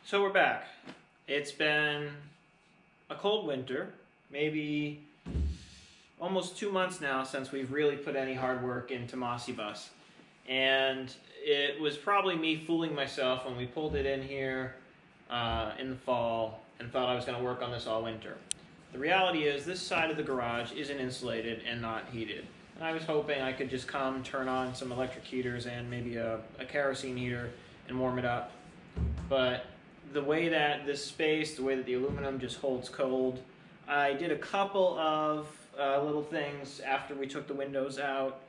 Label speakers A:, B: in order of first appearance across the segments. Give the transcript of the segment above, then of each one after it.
A: So we're back. It's been a cold winter, maybe almost 2 months now since we've really put any hard work into Mossy Bus. And it was probably me fooling myself when we pulled it in here in the fall and thought I was going to work on this all winter. The reality is this side of the garage isn't insulated and not heated. And I was hoping I could just come, turn on some electric heaters and maybe a kerosene heater and warm it up. But the way that this space, the way that the aluminum just holds cold, I did a couple of little things after we took the windows out.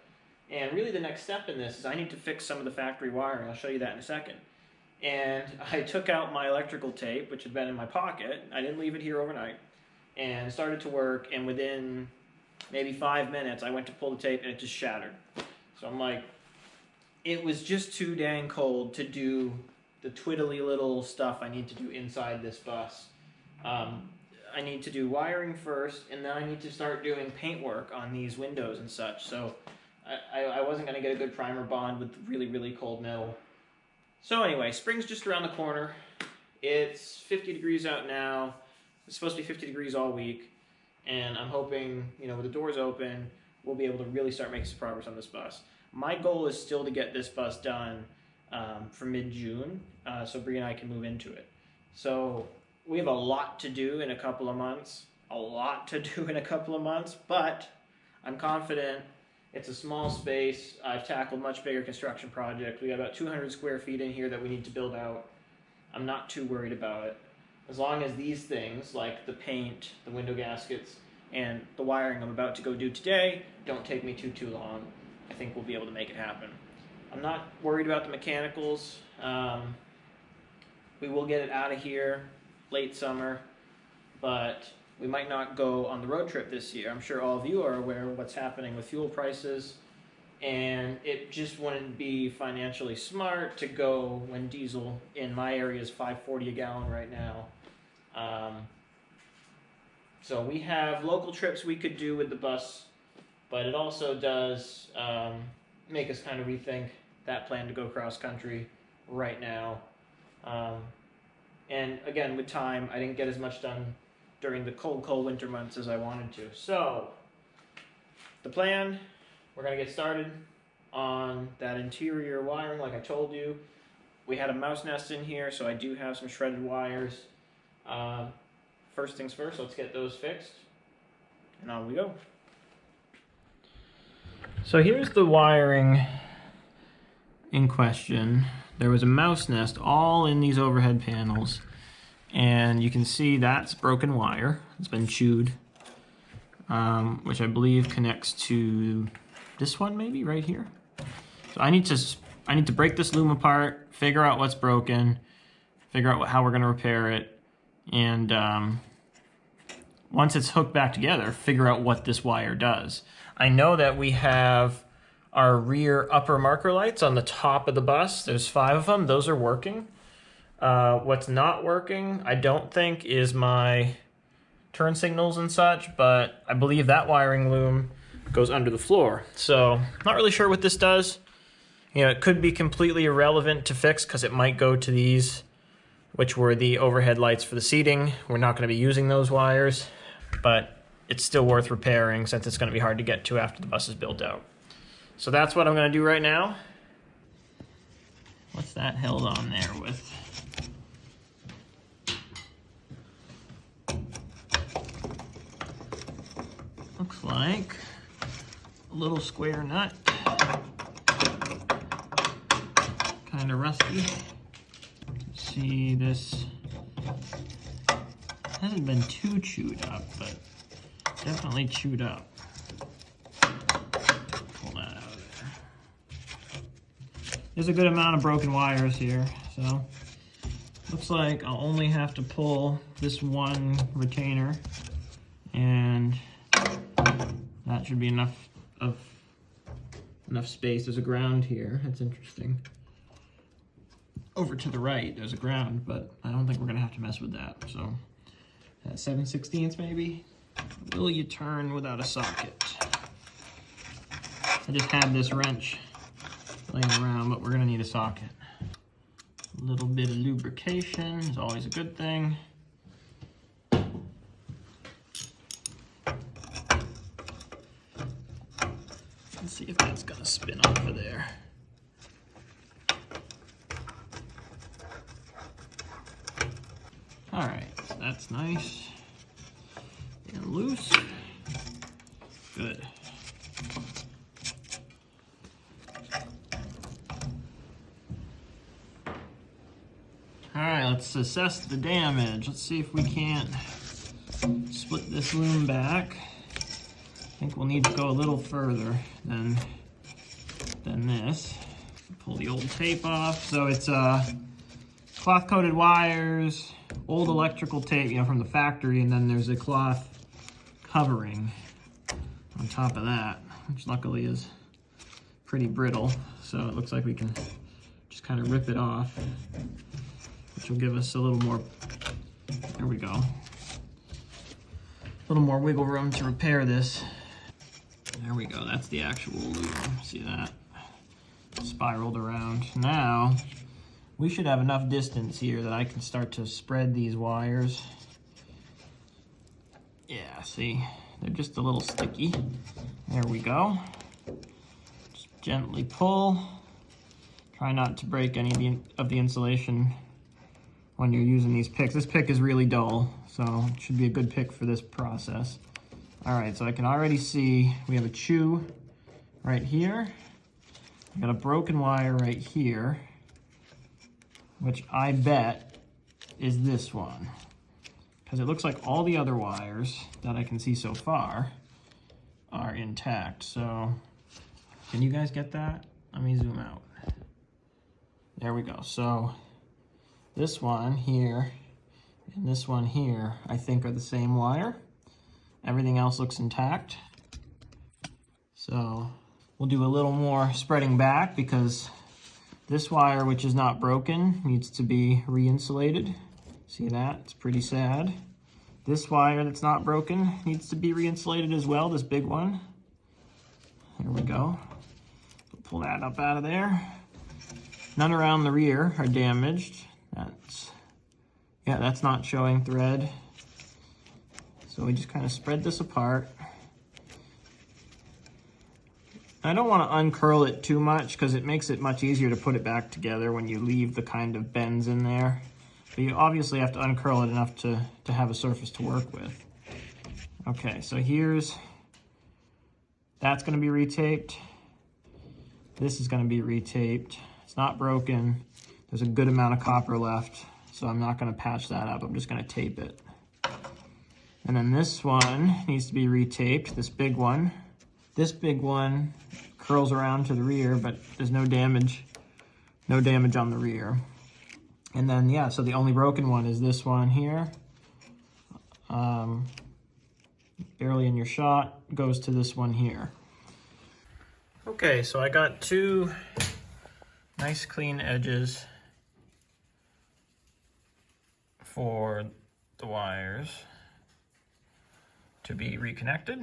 A: And really the next step in this is I need to fix some of the factory wiring. I'll show you that in a second. And I took out my electrical tape, which had been in my pocket. I didn't leave it here overnight. And started to work, and within maybe 5 minutes, I went to pull the tape and it just shattered. So I'm like, it was just too dang cold to do the twiddly little stuff I need to do inside this bus. I need to do wiring first, and then I need to start doing paint work on these windows and such. So I wasn't going to get a good primer bond with really, really cold metal. So anyway, spring's just around the corner. It's 50 degrees out now. It's supposed to be 50 degrees all week. And I'm hoping, with the doors open, we'll be able to really start making some progress on this bus. My goal is still to get this bus done for mid-June, so Bree and I can move into it. So we have a lot to do in a couple of months, but I'm confident. It's a small space. I've tackled much bigger construction projects. We got about 200 square feet in here that we need to build out. I'm not too worried about it. As long as these things, like the paint, the window gaskets, and the wiring I'm about to go do today, don't take me too long, I think we'll be able to make it happen. I'm not worried about the mechanicals. We will get it out of here late summer, but we might not go on the road trip this year. I'm sure all of you are aware of what's happening with fuel prices, and it just wouldn't be financially smart to go when diesel in my area is $5.40 a gallon right now. So we have local trips we could do with the bus, but it also does make us kind of rethink that plan to go cross country right now. And again, with time, I didn't get as much done during the cold winter months as I wanted to. So the plan, we're going to get started on that interior wiring like I told you. We had a mouse nest in here, so I do have some shredded wires. First things first, let's get those fixed, and on we go. So here's the wiring in question. There was a mouse nest all in these overhead panels, and you can see that's broken wire. It's been chewed, which I believe connects to this one maybe right here. So I need to break this loom apart, figure out what's broken, figure out how we're going to repair it, and once it's hooked back together, figure out what this wire does. I know that we have our rear upper marker lights on the top of the bus. There's 5 of them. Those are working. What's not working, I don't think, is my turn signals and such, but I believe that wiring loom goes under the floor. So not really sure what this does. It could be completely irrelevant to fix because it might go to these, which were the overhead lights for the seating. We're not going to be using those wires, but it's still worth repairing since it's going to be hard to get to after the bus is built out. So that's what I'm going to do right now. What's that held on there with? Looks like a little square nut. Kind of rusty. See, this hasn't been too chewed up, but definitely chewed up. Pull that out of there. There's a good amount of broken wires here, so looks like I'll only have to pull this one retainer, and that should be enough space. There's a ground here. That's interesting. Over to the right, there's a ground, but I don't think we're gonna have to mess with that. So, 7/16 maybe. Will you turn without a socket? I just had this wrench laying around, but we're gonna need a socket. A little bit of lubrication is always a good thing. Let's see if that's gonna spin off of there. All right, so that's nice and loose. Good. All right, let's assess the damage. Let's see if we can't split this loom back. I think we'll need to go a little further than this. Pull the old tape off. So it's cloth-coated wires, old electrical tape, you know, from the factory, and then there's a cloth covering on top of that, which luckily is pretty brittle. So it looks like we can just kind of rip it off, which will give us a little more, there we go, a little more wiggle room to repair this. There we go, that's the actual loom. See that? Spiraled around. Now, we should have enough distance here that I can start to spread these wires. Yeah, see? They're just a little sticky. There we go. Just gently pull. Try not to break any of the insulation when you're using these picks. This pick is really dull, so it should be a good pick for this process. All right, so I can already see we have a chew right here. I got a broken wire right here, which I bet is this one, because it looks like all the other wires that I can see so far are intact. So can you guys get that? Let me zoom out. There we go. So this one here and this one here, I think, are the same wire. Everything else looks intact. So we'll do a little more spreading back, because this wire, which is not broken, needs to be re-insulated. See that? It's pretty sad. This wire that's not broken needs to be re-insulated as well, this big one. There we go. Pull that up out of there. None around the rear are damaged. That's not showing thread. So we just kind of spread this apart. I don't want to uncurl it too much, because it makes it much easier to put it back together when you leave the kind of bends in there. But you obviously have to uncurl it enough to have a surface to work with. Okay, so that's going to be retaped. This is going to be retaped. It's not broken. There's a good amount of copper left, so I'm not going to patch that up. I'm just going to tape it. And then this one needs to be retaped, this big one. This big one curls around to the rear, but there's no damage on the rear. And then, yeah, so the only broken one is this one here. Barely in your shot, goes to this one here. Okay, so I got two nice clean edges for the wires to be reconnected.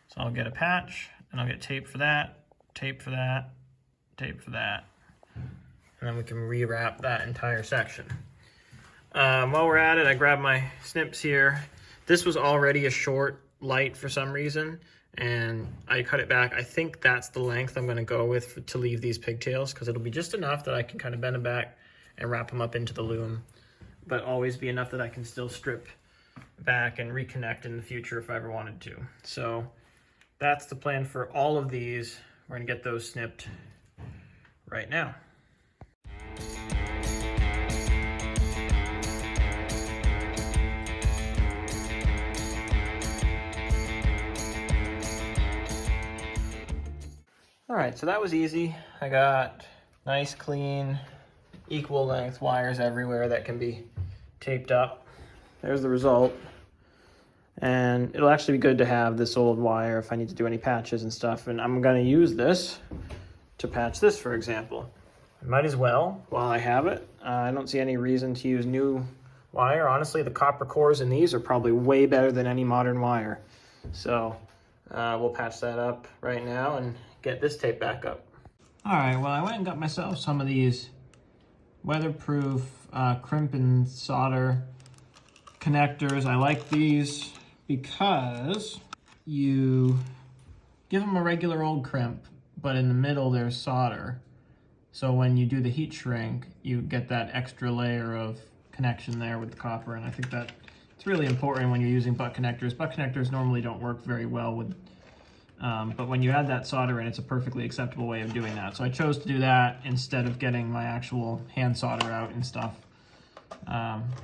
A: So I'll get a patch, and I'll get tape for that, tape for that, tape for that, and then we can rewrap that entire section. While we're at it, I grabbed my snips here. This was already a short light for some reason, and I cut it back. I think that's the length I'm gonna go with to leave these pigtails, because it'll be just enough that I can kind of bend them back and wrap them up into the loom, but always be enough that I can still strip back and reconnect in the future if I ever wanted to. So that's the plan for all of these. We're gonna get those snipped right now. All right, so that was easy. I got nice, clean, equal length wires everywhere that can be taped up. There's the result. And it'll actually be good to have this old wire if I need to do any patches and stuff. And I'm gonna use this to patch this, for example. I might as well while I have it. I don't see any reason to use new wire. Honestly, the copper cores in these are probably way better than any modern wire. So we'll patch that up right now and get this tape back up. All right, well, I went and got myself some of these weatherproof crimp and solder connectors. I like these because you give them a regular old crimp, but in the middle there's solder. So when you do the heat shrink, you get that extra layer of connection there with the copper, and I think that it's really important when you're using butt connectors. Butt connectors normally don't work very well with, but when you add that solder in, it's a perfectly acceptable way of doing that. So I chose to do that instead of getting my actual hand solder out and stuff.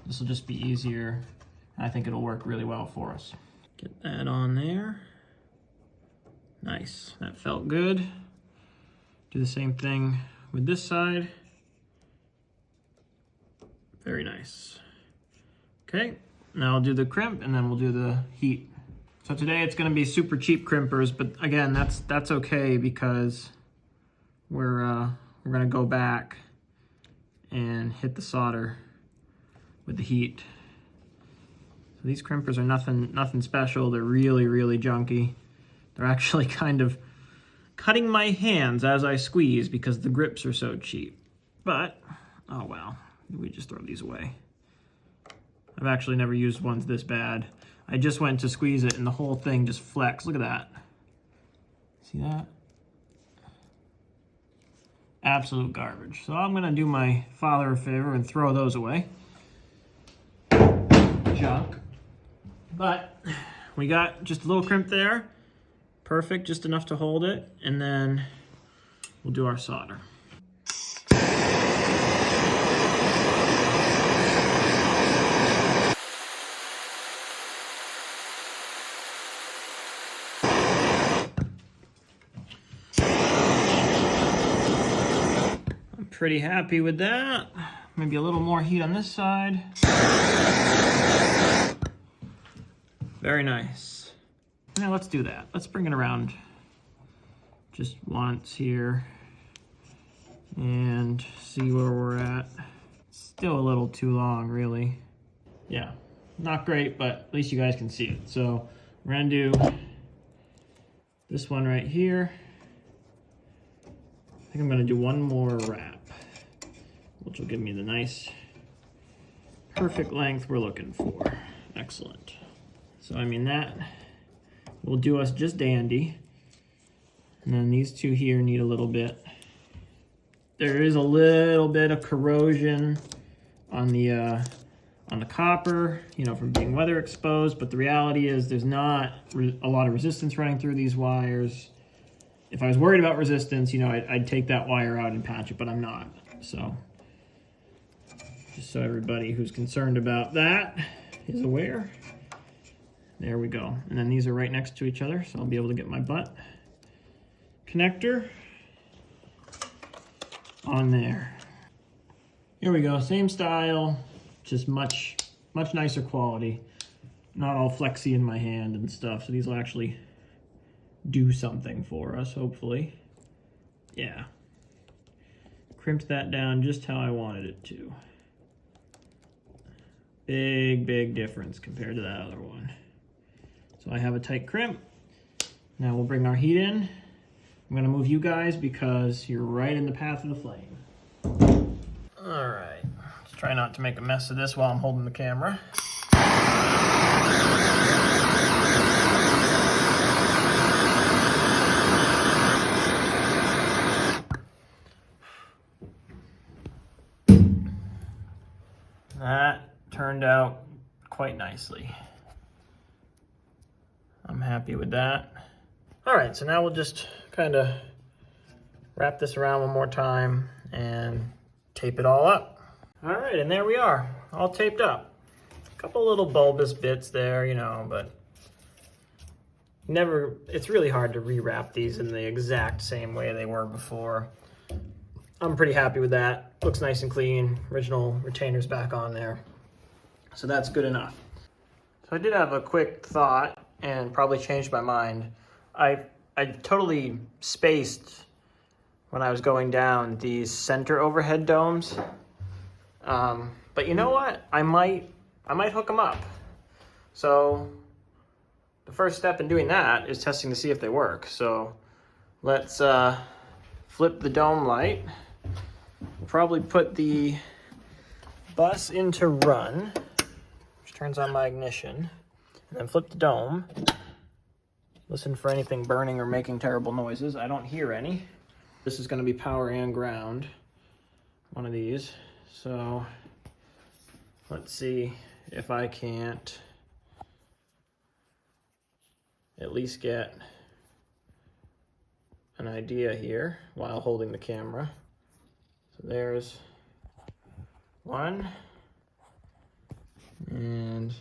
A: This will just be easier. I think it'll work really well for us. Get that on there. Nice, that felt good. Do the same thing with this side. Very nice. Okay, now I'll do the crimp and then we'll do the heat. So today it's gonna be super cheap crimpers, but again, that's okay because we're gonna go back and hit the solder with the heat. So these crimpers are nothing special. They're really, really junky. They're actually kind of cutting my hands as I squeeze because the grips are so cheap. But, oh well, we just throw these away. I've actually never used ones this bad. I just went to squeeze it and the whole thing just flexed. Look at that. See that? Absolute garbage. So I'm gonna do my father a favor and throw those away. Junk. But we got just a little crimp there. Perfect, just enough to hold it, and then we'll do our solder. I'm pretty happy with that. Maybe a little more heat on this side. Very nice. Now let's do that. Let's bring it around just once here and see where we're at. Still a little too long, really. Yeah, not great, but at least you guys can see it. So we're gonna do this one right here. I think I'm gonna do one more wrap, which will give me the nice, perfect length we're looking for. Excellent. So I mean that will do us just dandy. And then these two here need a little bit. There is a little bit of corrosion on the copper, you know, from being weather exposed, but the reality is there's not a lot of resistance running through these wires. If I was worried about resistance, you know, I'd take that wire out and patch it, but I'm not. So just so everybody who's concerned about that is aware. There we go. And then these are right next to each other, so I'll be able to get my butt connector on there. Here we go, same style, just much nicer quality. Not all flexy in my hand and stuff, so these will actually do something for us, hopefully. Yeah. Crimped that down just how I wanted it to. Big difference compared to that other one. So I have a tight crimp. Now we'll bring our heat in. I'm gonna move you guys because you're right in the path of the flame. All right, let's try not to make a mess of this while I'm holding the camera. That turned out quite nicely. I'm happy with that. All right, so now we'll just kind of wrap this around one more time and tape it all up. All right, and there we are, all taped up. A couple little bulbous bits there, you know, but it's really hard to rewrap these in the exact same way they were before. I'm pretty happy with that. Looks nice and clean. Original retainers back on there. So that's good enough. So I did have a quick thought and probably changed my mind. I totally spaced when I was going down these center overhead domes. But you know what? I might hook them up. So the first step in doing that is testing to see if they work. So let's flip the dome light probably put the bus into run, which turns on my ignition, and then flip the dome. Listen for anything burning or making terrible noises. I don't hear any. This is going to be power and ground, one of these. So let's see if I can't at least get an idea here while holding the camera. So there's one, and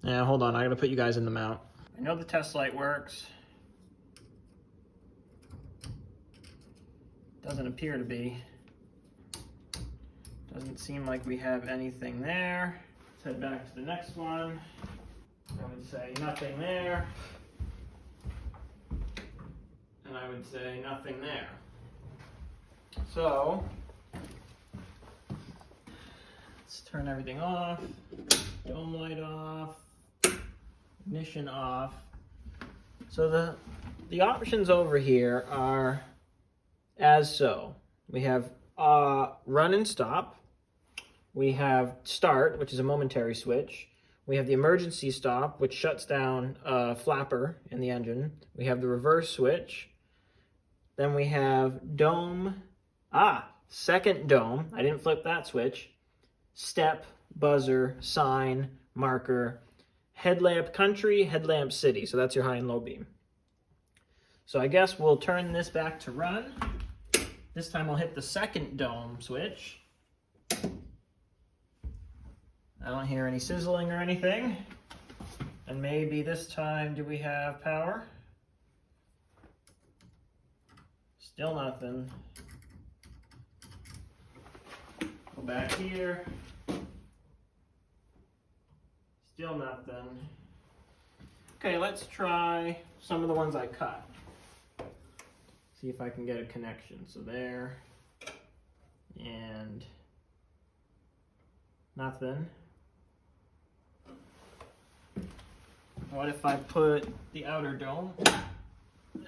A: yeah, hold on, I gotta put you guys in the mount. I know the test light works. Doesn't appear to be. Doesn't seem like we have anything there. Let's head back to the next one. I would say nothing there. And I would say nothing there. So, let's turn everything off. Dome light off. Ignition off. So the options over here are as so. We have run and stop. We have start, which is a momentary switch. We have the emergency stop, which shuts down a flapper in the engine. We have the reverse switch. Then we have dome. Second dome. I didn't flip that switch. Step, buzzer, sign, marker, headlamp country, headlamp city. So that's your high and low beam. So I guess we'll turn this back to run. This time I'll hit the second dome switch. I don't hear any sizzling or anything. And maybe this time, do we have power? Still nothing. Go back here. Still nothing. Okay, let's try some of the ones I cut. See if I can get a connection. So there, and nothing. What if I put the outer dome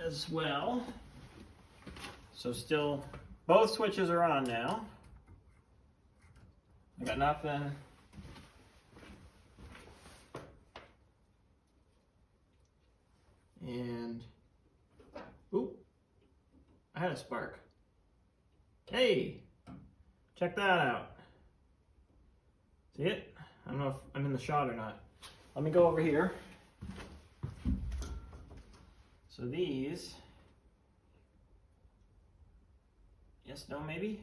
A: as well? So still, both switches are on now. I got nothing. And, ooh, I had a spark. Hey, check that out. See it? I don't know if I'm in the shot or not. Let me go over here. So these, yes, no, maybe?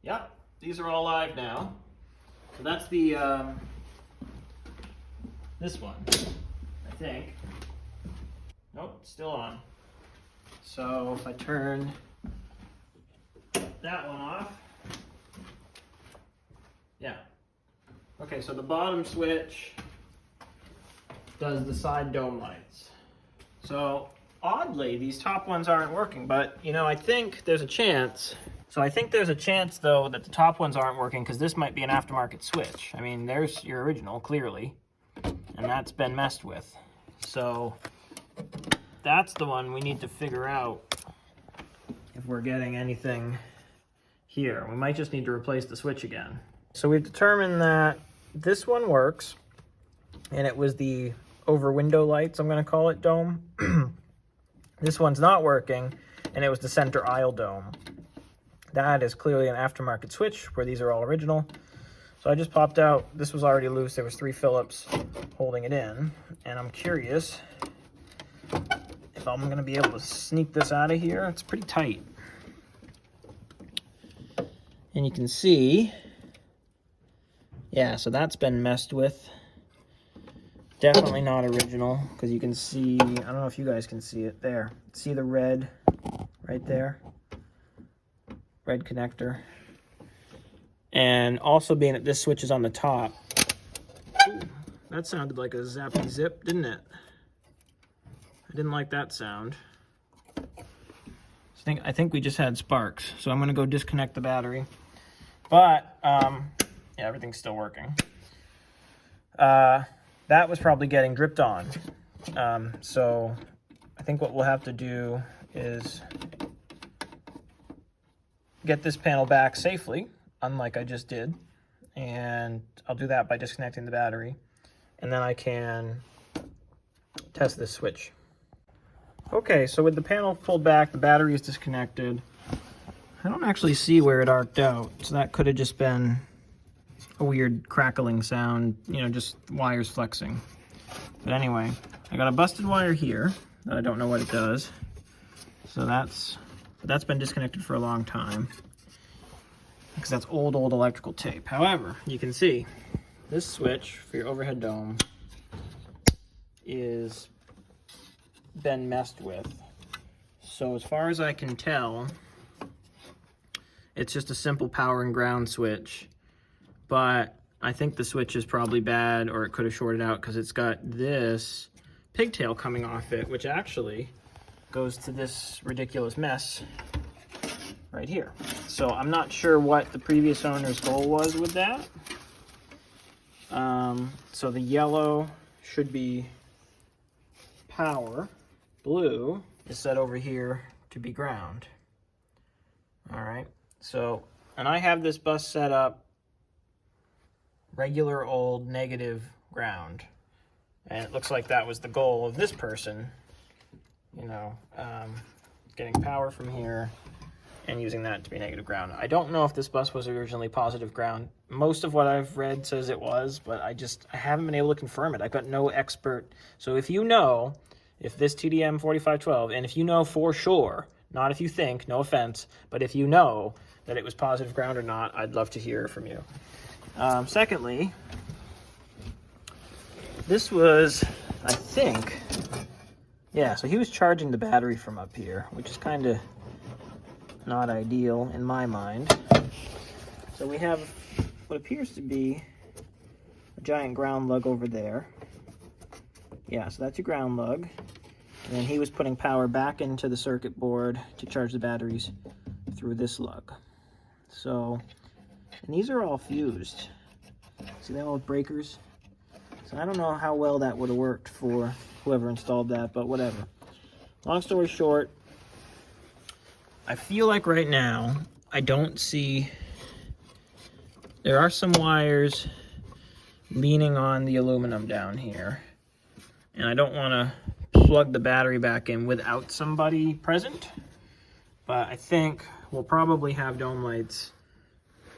A: Yep, these are all live now. So that's the, this one, I think. Nope, still on. So if I turn that one off, yeah. Okay, so the bottom switch does the side dome lights. So oddly, these top ones aren't working, but you know, I think there's a chance. So I think there's a chance though that the top ones aren't working because this might be an aftermarket switch. I mean, there's your original clearly, and that's been messed with. So that's the one we need to figure out if we're getting anything here. We might just need to replace the switch again. So we've determined that this one works, and it was the over window lights, I'm going to call it, dome. This one's not working, and it was the center aisle dome. That is clearly an aftermarket switch, where these are all original. So I just popped out, this was already loose, there was 3 Phillips holding it in, and I'm curious if I'm going to be able to sneak this out of here. It's pretty tight. And you can see, yeah, so that's been messed with. Definitely not original, because you can see, I don't know if you guys can see it there. See the red right there? Red connector. And also being that this switch is on the top. Ooh, that sounded like a zappy zip, didn't it? I didn't like that sound. I think we just had sparks, so I'm gonna go disconnect the battery. But, yeah, everything's still working. That was probably getting dripped on. So I think what we'll have to do is get this panel back safely, unlike I just did. And I'll do that by disconnecting the battery. And then I can test this switch. Okay, so with the panel pulled back, the battery is disconnected. I don't actually see where it arced out, so that could have just been a weird crackling sound, you know, just wires flexing. But anyway, I got a busted wire here that I don't know what it does. So that's been disconnected for a long time because that's old electrical tape. However, you can see this switch for your overhead dome is been messed with. So as far as I can tell, it's just a simple power and ground switch, but I think the switch is probably bad, or it could have shorted out because it's got this pigtail coming off it, which actually goes to this ridiculous mess right here. So I'm not sure what the previous owner's goal was with that. So the yellow should be power, blue is set over here to be ground. All right, so, and I have this bus set up regular old negative ground, and it looks like that was the goal of this person, you know, getting power from here and using that to be negative ground. I don't know if this bus was originally positive ground. Most of what I've read says it was, but I haven't been able to confirm it. I've got no expert. So if you know, if this TDM 4512, and if you know for sure, not if you think, no offense, but if you know that it was positive ground or not, I'd love to hear from you. Secondly, this was, I think, yeah, so he was charging the battery from up here, which is kind of not ideal in my mind. So we have what appears to be a giant ground lug over there. Yeah, so that's your ground lug. And then he was putting power back into the circuit board to charge the batteries through this lug. So, and these are all fused. See, they all have breakers. So I don't know how well that would have worked for whoever installed that, but whatever. Long story short, I feel like right now, I don't see, there are some wires leaning on the aluminum down here, and I don't want to plug the battery back in without somebody present, but I think we'll probably have dome lights,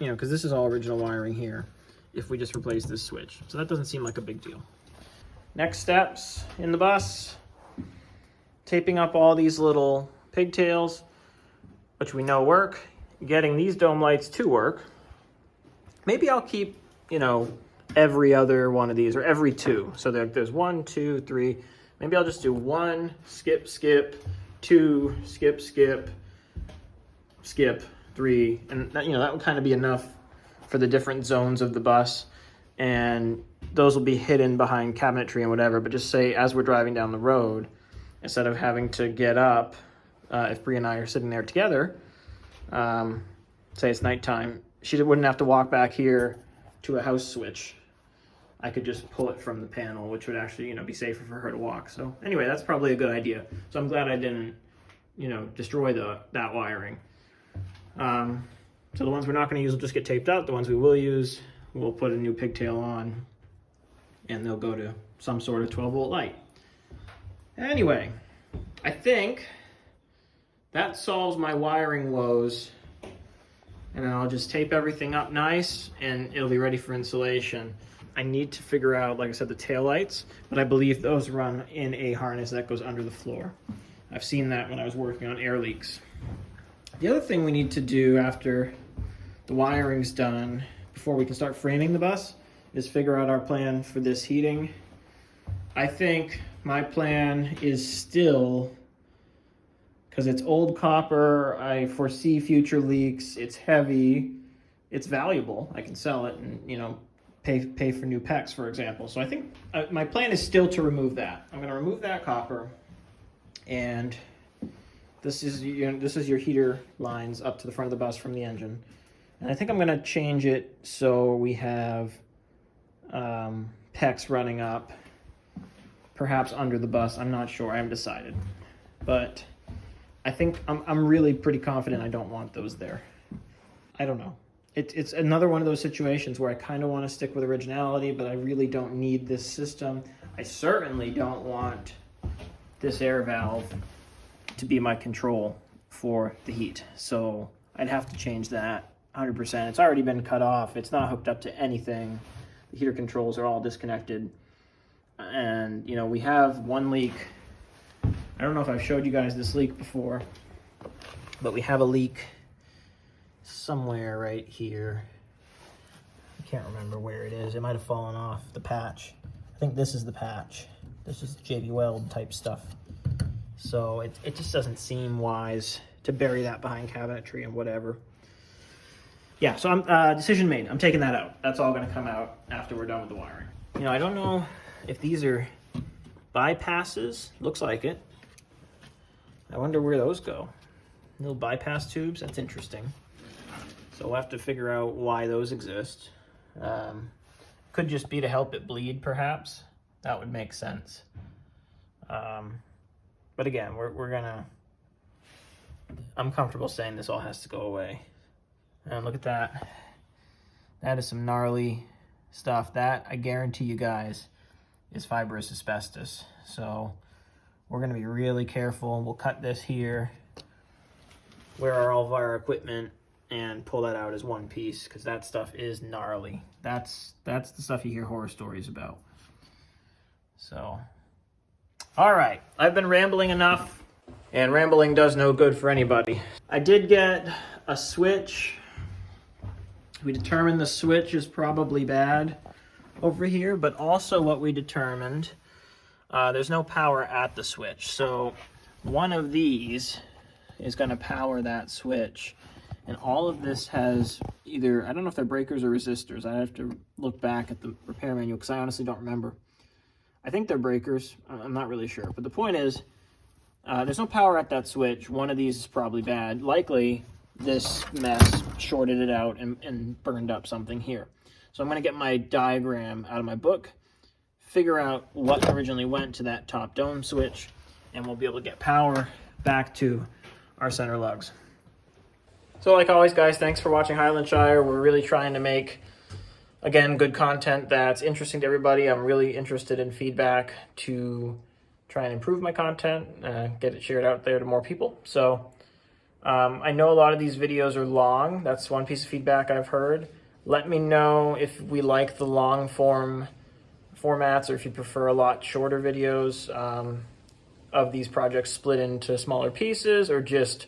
A: you know, because this is all original wiring here, if we just replace this switch. So that doesn't seem like a big deal. Next steps in the bus, taping up all these little pigtails, which we know work, getting these dome lights to work. Maybe I'll keep, you know, every other one of these, or every two. So there's 1, 2, 3. Maybe I'll just do 1, skip, skip, 2, skip, skip, skip, 3. And that, you know, that would kind of be enough for the different zones of the bus. And those will be hidden behind cabinetry and whatever. But just say, as we're driving down the road, instead of having to get up, if Bree and I are sitting there together, say it's nighttime, she wouldn't have to walk back here to a house switch. I could just pull it from the panel, which would actually, you know, be safer for her to walk. So anyway, that's probably a good idea. So I'm glad I didn't, you know, destroy that wiring. So the ones we're not going to use will just get taped up. The ones we will use, we'll put a new pigtail on, and they'll go to some sort of 12-volt light. Anyway, I think that solves my wiring woes, and then I'll just tape everything up nice, and it'll be ready for installation. I need to figure out, like I said, the taillights, but I believe those run in a harness that goes under the floor. I've seen that when I was working on air leaks. The other thing we need to do after the wiring's done, before we can start framing the bus, is figure out our plan for this heating. I think my plan is still, because it's old copper, I foresee future leaks, it's heavy, it's valuable, I can sell it and, you know, pay for new PEX, for example. So I think my plan is still to remove that. I'm going to remove that copper, and this is your heater lines up to the front of the bus from the engine. And I think I'm going to change it so we have PEX running up, perhaps under the bus. I'm not sure. I haven't decided. But I think I'm really pretty confident I don't want those there. I don't know. It's another one of those situations where I kind of want to stick with originality, but I really don't need this system. I certainly don't want this air valve to be my control for the heat. So I'd have to change that 100%. It's already been cut off. It's not hooked up to anything. The heater controls are all disconnected. And, you know, we have one leak. I don't know if I've showed you guys this leak before, but we have a leak somewhere right here. I can't remember where it is. It might have fallen off the patch. I think this is the patch. This is JB Weld type stuff. So it just doesn't seem wise to bury that behind cabinetry and whatever. Yeah, so I'm decision made. I'm taking that out. That's all going to come out after we're done with the wiring. You know, I don't know if these are bypasses. Looks like it. I wonder where those go. Little bypass tubes. That's interesting. So we'll have to figure out why those exist. Could just be to help it bleed, perhaps. That would make sense. But again, we're gonna... I'm comfortable saying this all has to go away. And look at that. That is some gnarly stuff. That, I guarantee you guys, is fibrous asbestos. So we're gonna be really careful. We'll cut this here where are all of our equipment and pull that out as one piece, because that stuff is gnarly. That's the stuff you hear horror stories about. So, all right, I've been rambling enough, and rambling does no good for anybody. I did get a switch. We determined the switch is probably bad over here, but also what we determined, there's no power at the switch. So one of these is gonna power that switch. And all of this has either, I don't know if they're breakers or resistors. I have to look back at the repair manual because I honestly don't remember. I think they're breakers. I'm not really sure. But the point is, there's no power at that switch. One of these is probably bad. Likely, this mess shorted it out and burned up something here. So I'm going to get my diagram out of my book, figure out what originally went to that top dome switch, and we'll be able to get power back to our center lugs. So like always, guys, thanks for watching Highlandshire. We're really trying to make, again, good content that's interesting to everybody. I'm really interested in feedback to try and improve my content, get it shared out there to more people. So I know a lot of these videos are long. That's one piece of feedback I've heard. Let me know if we like the long form formats or if you prefer a lot shorter videos of these projects split into smaller pieces, or just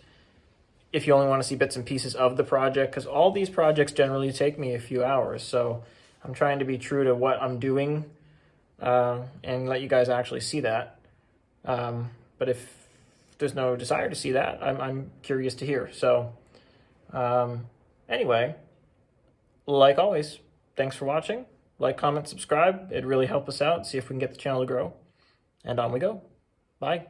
A: if you only want to see bits and pieces of the project, because all these projects generally take me a few hours. So I'm trying to be true to what I'm doing and let you guys actually see that. But if there's no desire to see that, I'm curious to hear. So anyway, like always, thanks for watching. Like, comment, subscribe. It'd really help us out. See if we can get the channel to grow. And on we go. Bye.